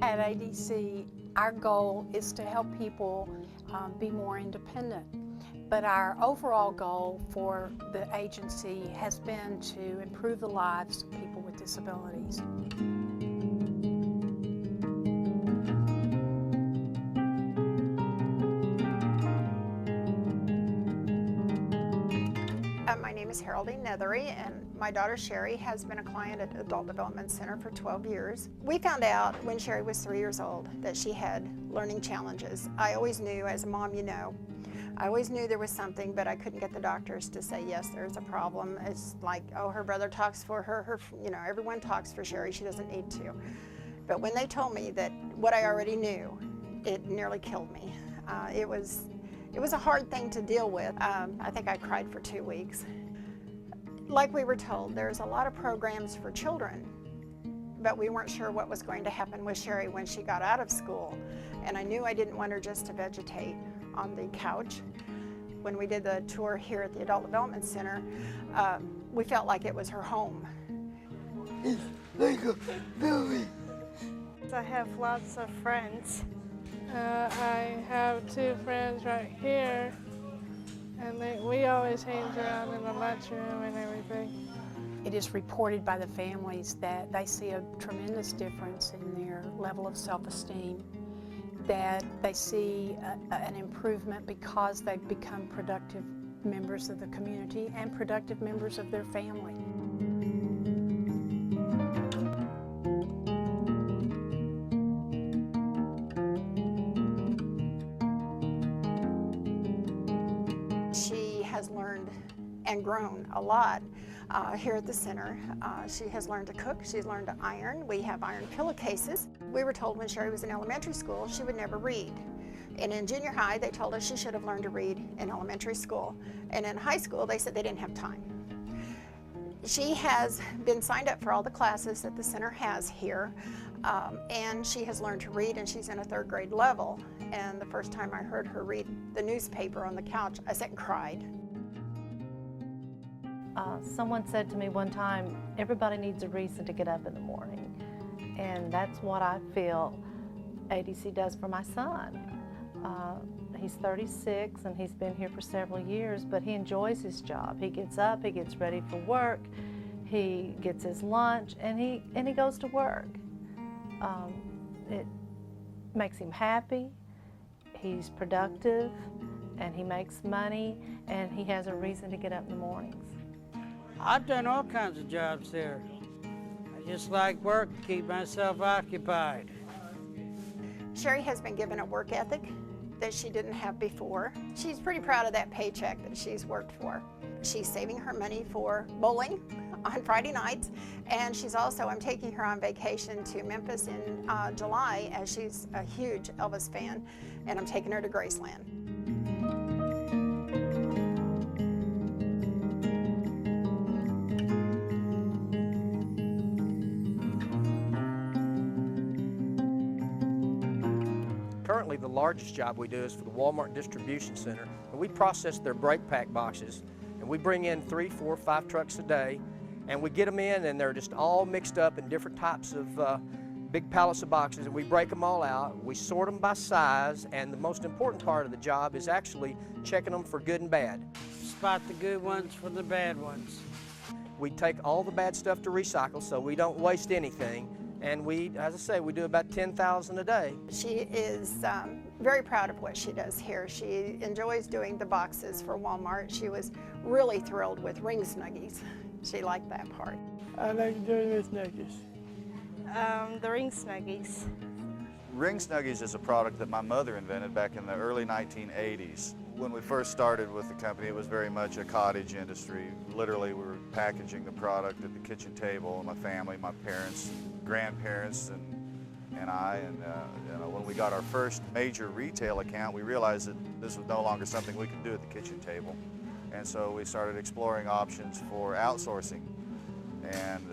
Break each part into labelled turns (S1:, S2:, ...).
S1: At ADC, our goal is to help people be more independent. But our overall goal for the agency has been to improve the lives of people with disabilities.
S2: My name is Haroldine Nethery, and my daughter Sherry has been a client at Adult Development Center for 12 years. We found out when Sherry was 3 years old that she had learning challenges. I always knew, as a mom, you know, I always knew there was something, but I couldn't get the doctors to say, yes, there's a problem. It's like, oh, her brother talks for her, everyone talks for Sherry, she doesn't need to. But when they told me that what I already knew, it nearly killed me. It was a hard thing to deal with. I think I cried for 2 weeks. Like we were told, there's a lot of programs for children, but we weren't sure what was going to happen with Sherry when she got out of school. And I knew I didn't want her just to vegetate on the couch. When we did the tour here at the Adult Development Center, we felt like it was her home.
S3: I have lots of friends. I have 2 friends right here, and we always hang around in the lunchroom and everything.
S1: It is reported by the families that they see a tremendous difference in their level of self-esteem, that they see an improvement because they've become productive members of the community and productive members of their family.
S2: She has learned and grown a lot here at the center. She has learned to cook, she's learned to iron. We have iron pillowcases. We were told when Sherry was in elementary school she would never read. And in junior high they told us she should have learned to read in elementary school. And in high school they said they didn't have time. She has been signed up for all the classes that the center has here, and she has learned to read, and she's in a 3rd grade level. And the first time I heard her read the newspaper on the couch, I sat and cried.
S4: Someone said to me one time, everybody needs a reason to get up in the morning. And that's what I feel ADC does for my son. He's 36 and he's been here for several years, but he enjoys his job. He gets up, he gets ready for work, he gets his lunch, and he goes to work. It makes him happy, he's productive, and he makes money, and he has a reason to get up in the mornings.
S5: I've done all kinds of jobs there. I just like work to keep myself occupied.
S2: Sherry has been given a work ethic that she didn't have before. She's pretty proud of that paycheck that she's worked for. She's saving her money for bowling on Friday nights, and I'm taking her on vacation to Memphis in July, as she's a huge Elvis fan, and I'm taking her to Graceland.
S6: Currently, the largest job we do is for the Walmart Distribution Center, and we process their break pack boxes. And we bring in 3, 4, 5 trucks a day, and we get them in, and they're just all mixed up in different types of big pallets of boxes, and we break them all out. We sort them by size, and the most important part of the job is actually checking them for good and bad.
S5: Spot the good ones from the bad ones.
S6: We take all the bad stuff to recycle, so we don't waste anything. And we, as I say, we do about 10,000 a day.
S2: She is very proud of what she does here. She enjoys doing the boxes for Walmart. She was really thrilled with ring snuggies. She liked that part.
S3: I like doing the snuggies. The ring snuggies.
S7: Ring Snuggies is a product that my mother invented back in the early 1980s. When we first started with the company, it was very much a cottage industry. Literally, we were packaging the product at the kitchen table, and my family, my parents, grandparents, and I. And when we got our first major retail account, we realized that this was no longer something we could do at the kitchen table. And so we started exploring options for outsourcing. And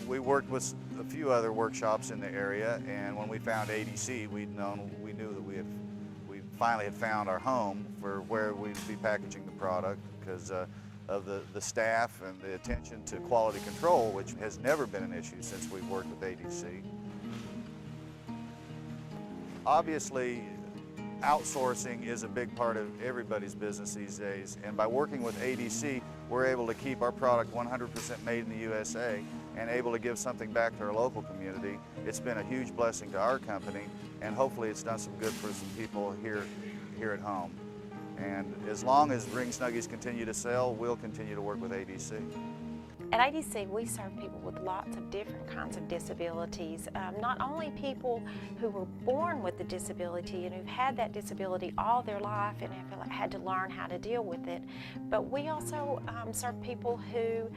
S7: we worked with a few other workshops in the area, and when we found ADC, we knew that we finally had found our home for where we'd be packaging the product, because of the staff and the attention to quality control, which has never been an issue since we've worked with ADC. Obviously, outsourcing is a big part of everybody's business these days, and by working with ADC, we're able to keep our product 100% made in the USA and able to give something back to our local community. It's been a huge blessing to our company, and hopefully it's done some good for some people here at home. And as long as Ring Snuggies continue to sell, we'll continue to work with ADC.
S8: At ADC, we serve people with lots of different kinds of disabilities. Not only people who were born with the disability and who've had that disability all their life and have had to learn how to deal with it, but we also serve people who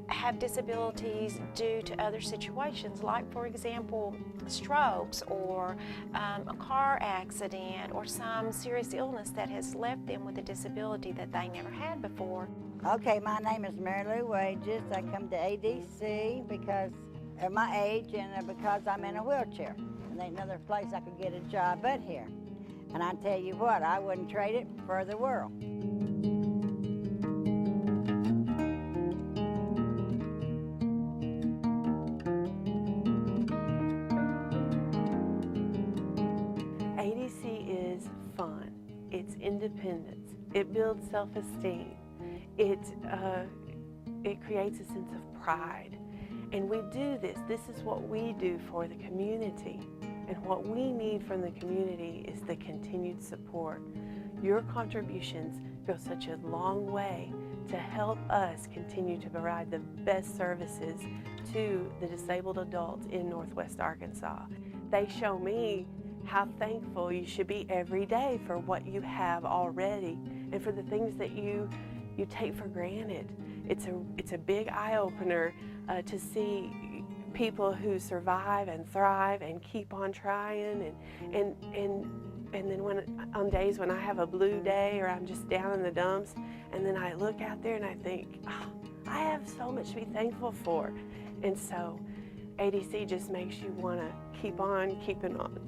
S8: have disabilities due to other situations, like, for example, strokes or a car accident or some serious illness that has left them with a disability that they never had before.
S9: Okay, my name is Mary Lou Wages. I come to ADC because of my age and because I'm in a wheelchair. And there's another place I could get a job but here. And I tell you what, I wouldn't trade it for the world.
S10: ADC is fun. It's independence. It builds self-esteem. It creates a sense of pride. And we do this. This is what we do for the community. And what we need from the community is the continued support. Your contributions go such a long way to help us continue to provide the best services to the disabled adults in Northwest Arkansas. They show me how thankful you should be every day for what you have already and for the things that you take for granted. It's a big eye-opener to see people who survive and thrive and keep on trying, and then on days when I have a blue day or I'm just down in the dumps, and then I look out there and I think, oh, I have so much to be thankful for. And so ADC just makes you want to keep on keeping on.